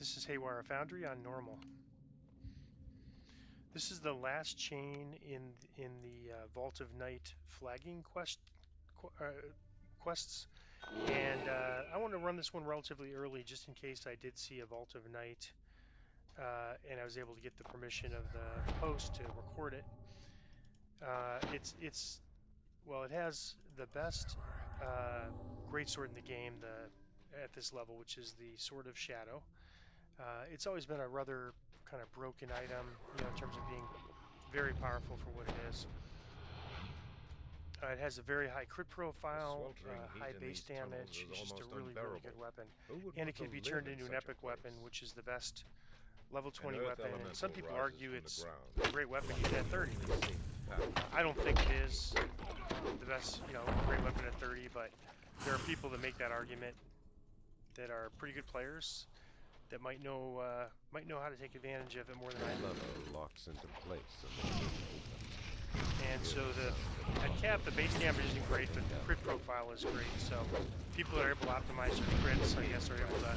This is Haywire Foundry on normal. This is the last chain in the Vault of Night flagging quests, and I want to run this one relatively early just in case I did see a Vault of Night, and I was able to get the permission of the host to record it. It has the best greatsword in the game at this level, which is the Sword of Shadow. It's always been a rather kind of broken item, in terms of being very powerful for what it is. It has a very high crit profile, high base damage. It's just a really good weapon. And it can be turned into an epic weapon, which is the best level 20 weapon. And some people argue it's a great weapon even at 30. I don't think it is the best, great weapon at 30, but there are people that make that argument that are pretty good players that might know how to take advantage of it more than I do. Lever locks into place. And so at cap, the base damage isn't great, but the crit profile is great. So people that are able to optimize their crits, I guess, are able to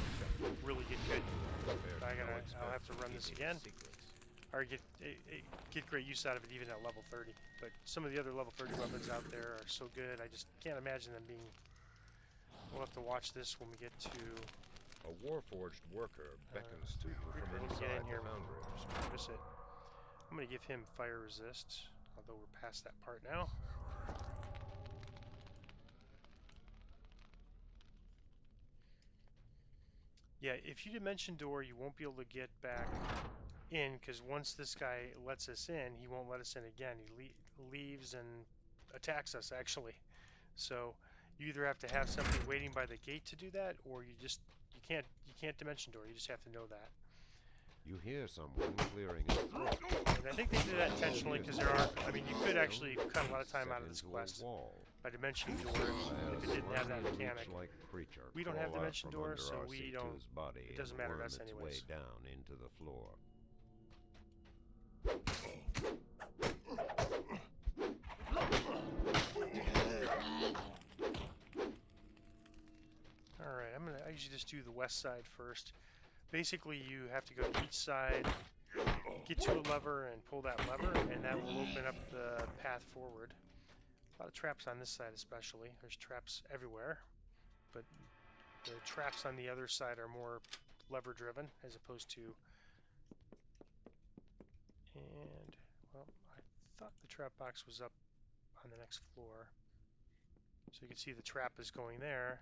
really get good. I'll have to run this again, or get great use out of it even at level 30. But some of the other level 30 weapons out there are so good, I just can't imagine them being. We'll have to watch this when we get to. A warforged worker beckons to you from inside get in here. the foundry. Miss it. I'm going to give him fire resist, although we're past that part now. Yeah, if you dimension door, you won't be able to get back in, because once this guy lets us in, he won't let us in again. He leaves and attacks us, actually. So you either have to have something waiting by the gate to do that, or you can't dimension door. You just have to know that. You hear someone clearing his throat. And I think they did that intentionally, because you could actually cut a lot of time out of this quest by dimensioning door if it didn't have that mechanic. We don't have dimension door, so we don't. It doesn't matter to us anyways. Way down into the floor. All right, I usually just do the west side first. Basically, you have to go to each side, get to a lever, and pull that lever, and that will open up the path forward. A lot of traps on this side especially. There's traps everywhere, but the traps on the other side are more lever driven as opposed to. And, well, I thought the trap box was up on the next floor. So you can see the trap is going there,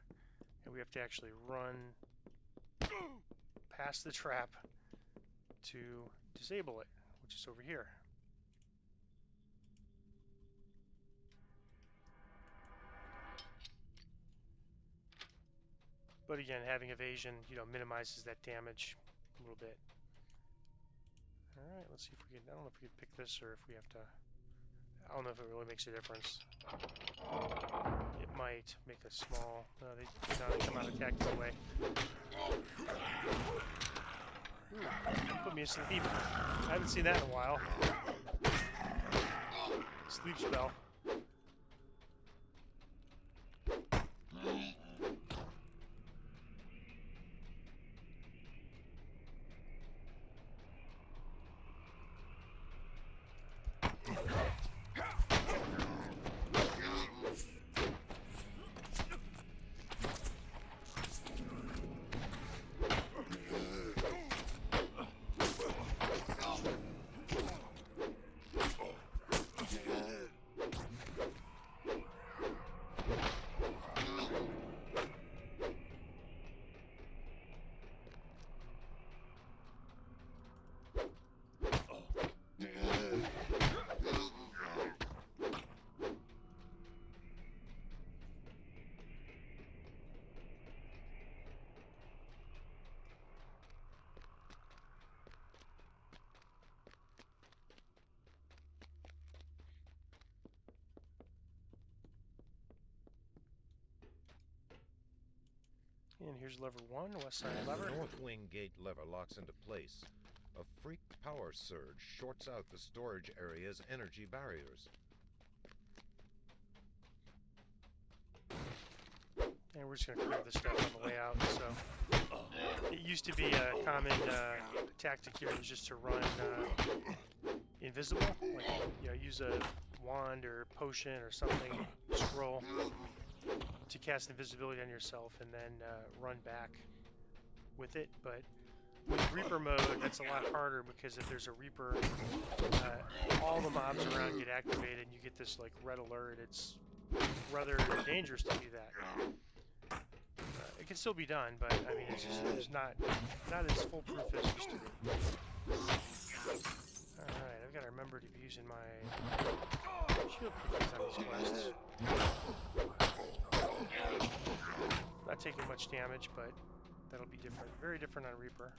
and we have to actually run past the trap to disable it, which is over here. But again, having evasion, minimizes that damage a little bit. All right, let's see if we can. I don't know if we can pick this or if we have to. I don't know if it really makes a difference. It might make a small. No, they come out attacking away. Ooh, put me asleep. I haven't seen that in a while. Sleep spell. And here's lever 1, west side lever. The north wing gate lever locks into place. A freak power surge shorts out the storage area's energy barriers. And we're just going to clear this stuff on the way out, so It used to be a common tactic here was just to run invisible, like use a wand or potion or something, scroll to cast invisibility on yourself and then run back with it. But with Reaper mode, that's a lot harder because if there's a Reaper, all the mobs around get activated and you get this like red alert. It's rather dangerous to do that. It can still be done, but I mean it's not as foolproof as it used to be. Alright, I've got to remember to be using my shield cookies on these quests. Not taking much damage, but that'll be different. Very different on Reaper.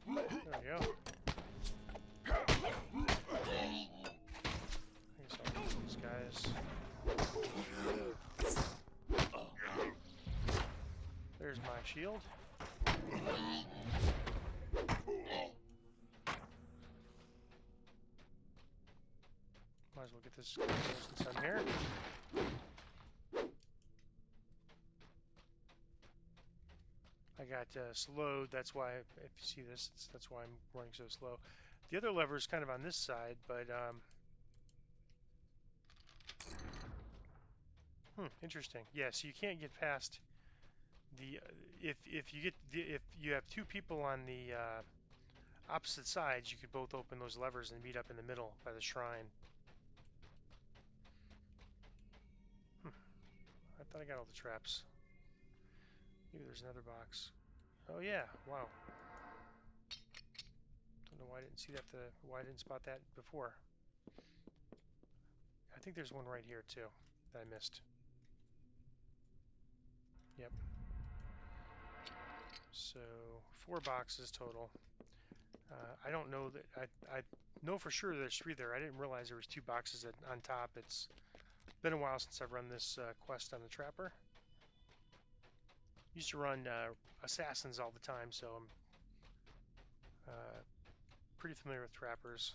There we go. I guess I'll use these guys. There's my shield. Might as well get this since I'm here. I got slowed. That's why, if you see this, that's why I'm running so slow. The other lever is kind of on this side, but interesting. Yeah, so you can't get past the if you have two people on the opposite sides, you could both open those levers and meet up in the middle by the shrine. I thought I got all the traps. Maybe there's another box. Oh yeah, wow. Don't know why I didn't see that. Why I didn't spot that before. I think there's one right here too that I missed. Yep. So 4 boxes total. I don't know that I know for sure there's 3 there. I didn't realize there was 2 boxes on top. It's been a while since I've run this quest on the Trapper. Used to run assassins all the time, so I'm pretty familiar with trappers.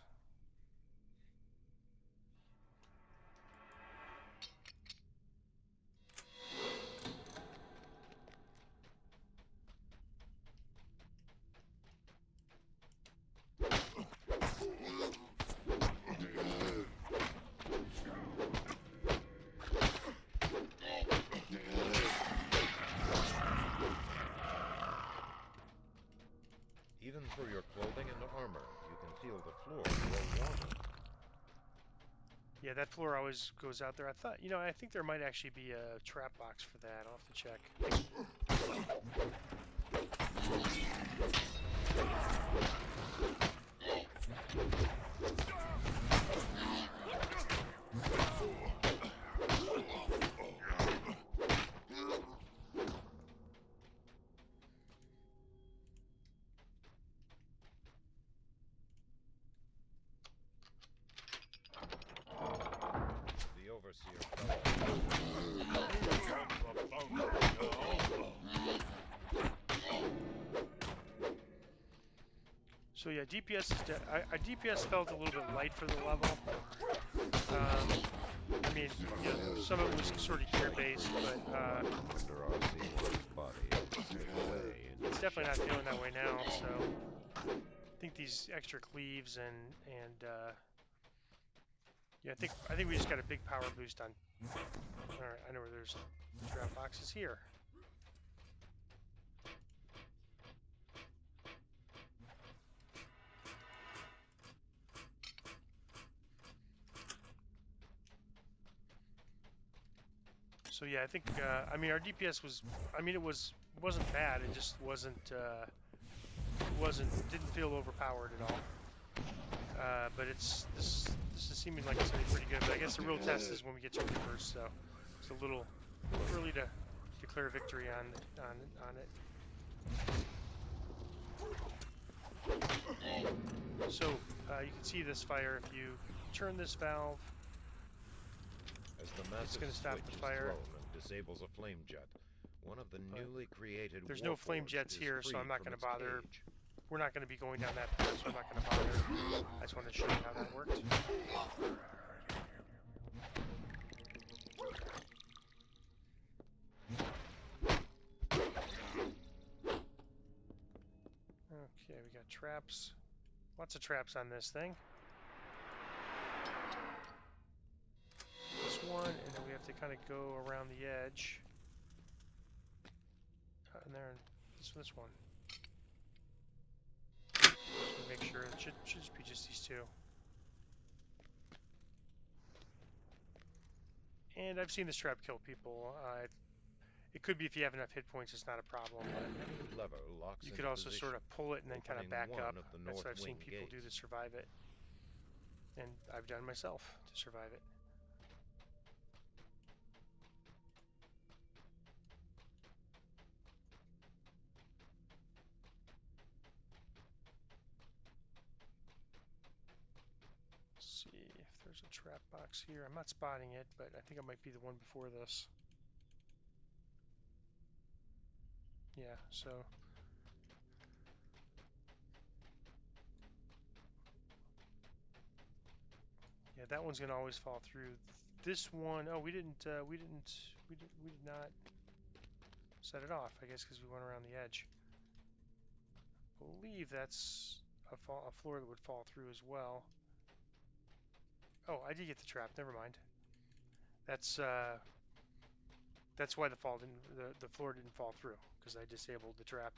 Even through your clothing and armor, you can feel the floor grow warmer. Yeah, that floor always goes out there. I thought, I think there might actually be a trap box for that. I'll have to check. So yeah, DPS DPS felt a little bit light for the level. I mean, some of it was sort of gear-based, but it's definitely not feeling that way now. So I think these extra cleaves and yeah, I think we just got a big power boost on. All right, I know where there's trap boxes here. So yeah, I think I mean our DPS was, I mean it wasn't bad. It just wasn't didn't feel overpowered at all. But this is seeming like it's gonna be pretty good. But I guess the real test is when we get to Reapers. So it's a little early to declare victory on it. So you can see this fire if you turn this valve. As the massive it's going to stop the fire. And disables a flame jet. One of the newly created. There's no flame jets here, so I'm not going to bother we're not going to be going down that path, so I'm not going to bother. I just wanted to show you how that worked. Okay, we got traps. Lots of traps on this thing. This one, and then we have to kind of go around the edge. And there, this one. So make sure it should just be just these two. And I've seen this trap kill people. It could be if you have enough hit points, it's not a problem. Lever locks you could also sort of pull it and then kind of back up. That's what I've seen people do to survive it. And I've done myself to survive it. Let's see if there's a trap box here. I'm not spotting it, but I think it might be the one before this. Yeah, so yeah, that one's gonna always fall through. This one, oh, we did not set it off. I guess because we went around the edge. I believe that's a floor that would fall through as well. Oh, I did get the trap. Never mind. That's why the floor didn't fall through, because I disabled the trap.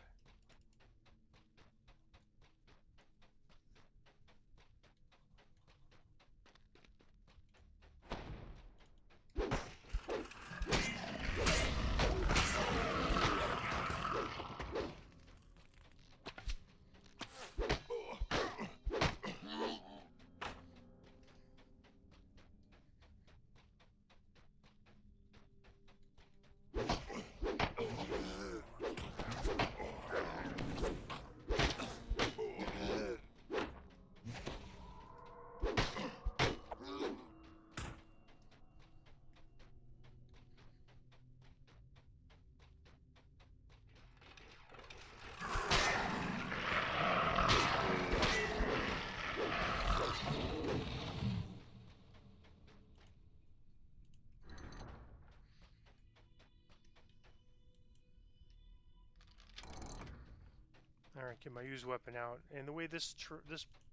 Alright, get my used weapon out. And the way this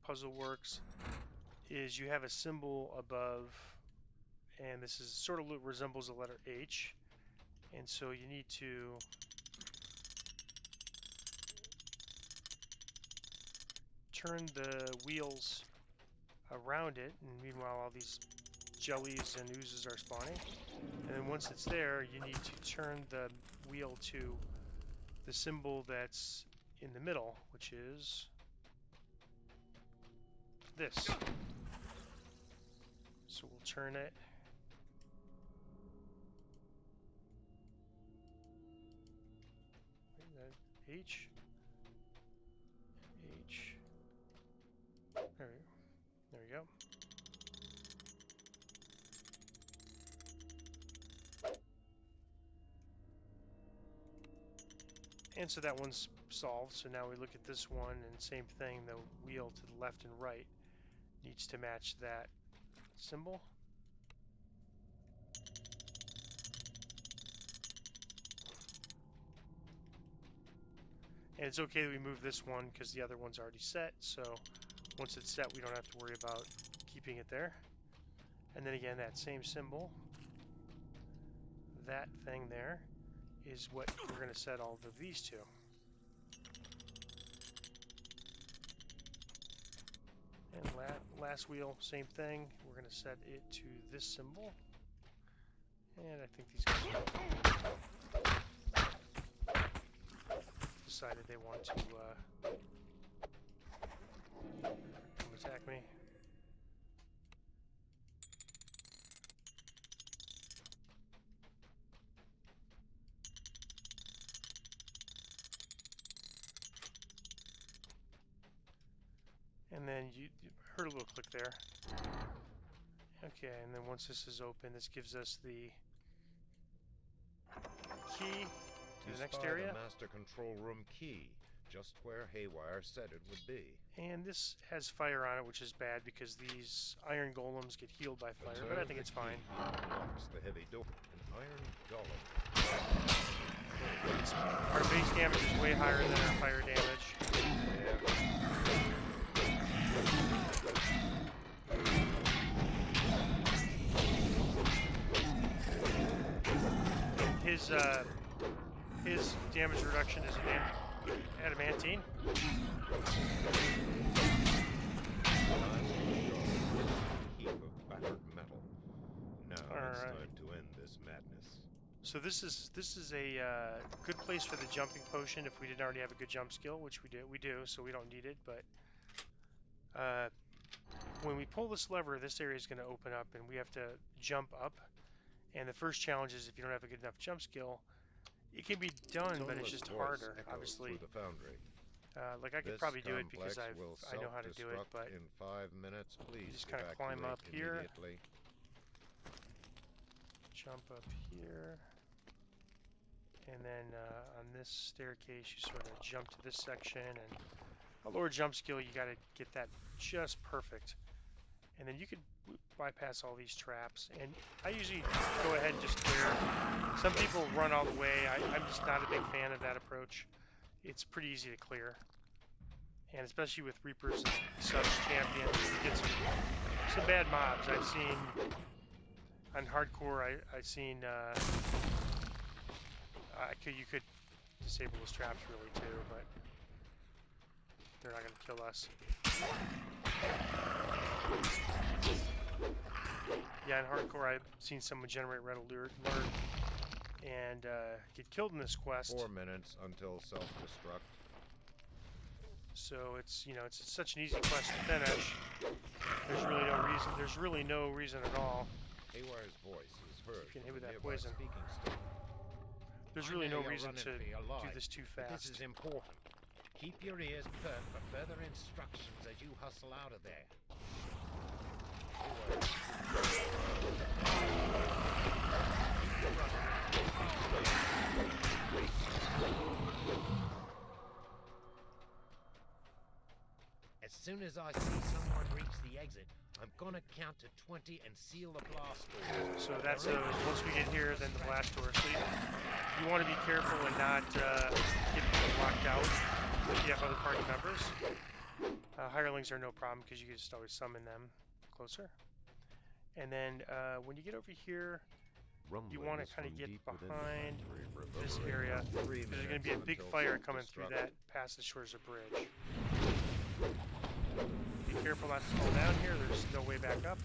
puzzle works is you have a symbol above, and this is sort of resembles the letter H. And so you need to turn the wheels around it, and meanwhile all these jellies and oozes are spawning. And then once it's there, you need to turn the wheel to the symbol that's in the middle, which is this. So we'll turn it. H. There we go. And so that one's solved. So now we look at this one, and same thing, the wheel to the left and right needs to match that symbol. And it's okay that we move this one because the other one's already set, so once it's set we don't have to worry about keeping it there. And then again, that same symbol, that thing there, is what we're going to set all of these to. And last wheel, same thing, we're going to set it to this symbol. And I think these guys decided they want to come attack me. And then you heard a little click there. Okay, and then once this is open, this gives us the key to the next area. The master control room key. just where Haywire said it would be. And this has fire on it, which is bad because these iron golems get healed by fire, but I think it's fine. Unlocks the heavy door. An iron golem. Our base damage is way higher than our fire damage. His damage reduction is adamantine. Heap of battered metal. Now it's time to end this madness. So this is a good place for the jumping potion if we didn't already have a good jump skill, which we do, so we don't need it. But when we pull this lever, this area is going to open up, and we have to jump up. And the first challenge is if you don't have a good enough jump skill, it can be done, but it's just harder. Obviously, the foundry. Like I could probably do it because I know how to do it, but in 5 minutes, please you just kind of climb up here, jump up here, and then on this staircase you sort of jump to this section, and a lower jump skill you got to get that just perfect, and then you could bypass all these traps. And I usually go ahead and just clear. Some people run all the way. I'm just not a big fan of that approach. It's pretty easy to clear, and especially with Reapers and subs champions, you get some bad mobs. I've seen on hardcore. I've seen you could disable those traps really too, but they're not going to kill us. Yeah, in hardcore, I've seen someone generate red alert and get killed in this quest. 4 minutes until self-destruct. So it's it's such an easy quest to finish. There's really no reason. There's really no reason at all. Haywire's voice is heard. You can hit with that poison. There's really no reason to do this too fast. This is important. Keep your ears perked for further instructions as you hustle out of there. As soon as I see someone reach the exit, I'm gonna count to 20 and seal the blast door. So that's once we get here, then the blast door. So you want to be careful and not get people locked out if you have other party members. Hirelings are no problem because you can just always summon them closer. And then when you get over here, you want to kind of get behind this area because there's going to be a big fire coming through that past the shores of bridge. Be careful not to fall down here. There's no way back up.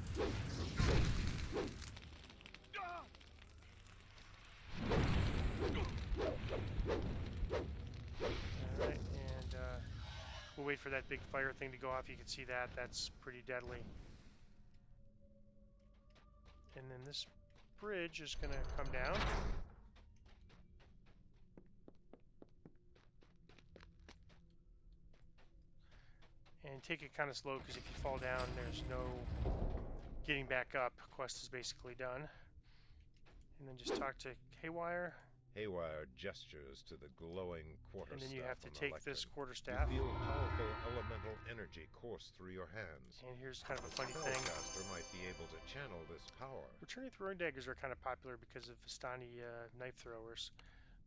Alright, and we'll wait for that big fire thing to go off. You can see that. That's pretty deadly. And then this bridge is going to come down. And take it kind of slow because if you fall down, there's no getting back up. Quest is basically done. And then just talk to Haywire. Haywire gestures to the glowing quarterstaff. And then you have to take this quarterstaff. You feel powerful elemental energy course through your hands. And here's kind of a funny thing. Spellcaster might be able to channel this power. Returning throwing daggers are kind of popular because of Vistani knife throwers.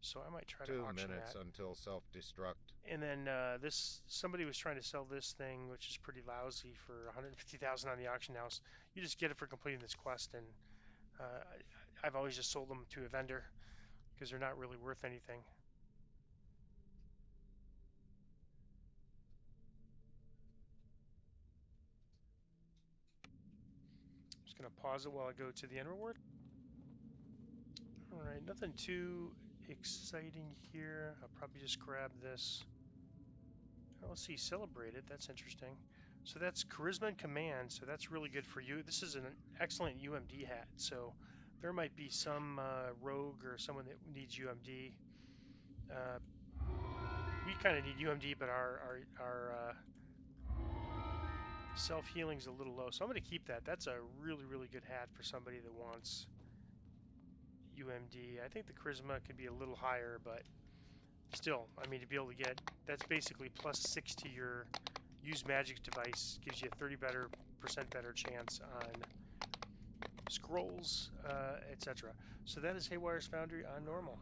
So I might try to auction 2 minutes that. until self-destruct. And then somebody was trying to sell this thing, which is pretty lousy, for 150,000 on the auction house. You just get it for completing this quest, and I've always just sold them to a vendor because they're not really worth anything. Just gonna pause it while I go to the end reward. All right, nothing too exciting here. I'll probably just grab this. Oh, let's see, celebrated. That's interesting. So that's charisma and command. So that's really good for you. This is an excellent UMD hat. So there might be some rogue or someone that needs UMD. We kind of need UMD, but our self-healing's a little low. So I'm going to keep that. That's a really, really good hat for somebody that wants UMD. I think the charisma could be a little higher, but still, I mean, to be able to get, that's basically +6 to your use magic device, gives you a 30% better chance on scrolls, etc. So that is Haywire's Foundry on normal.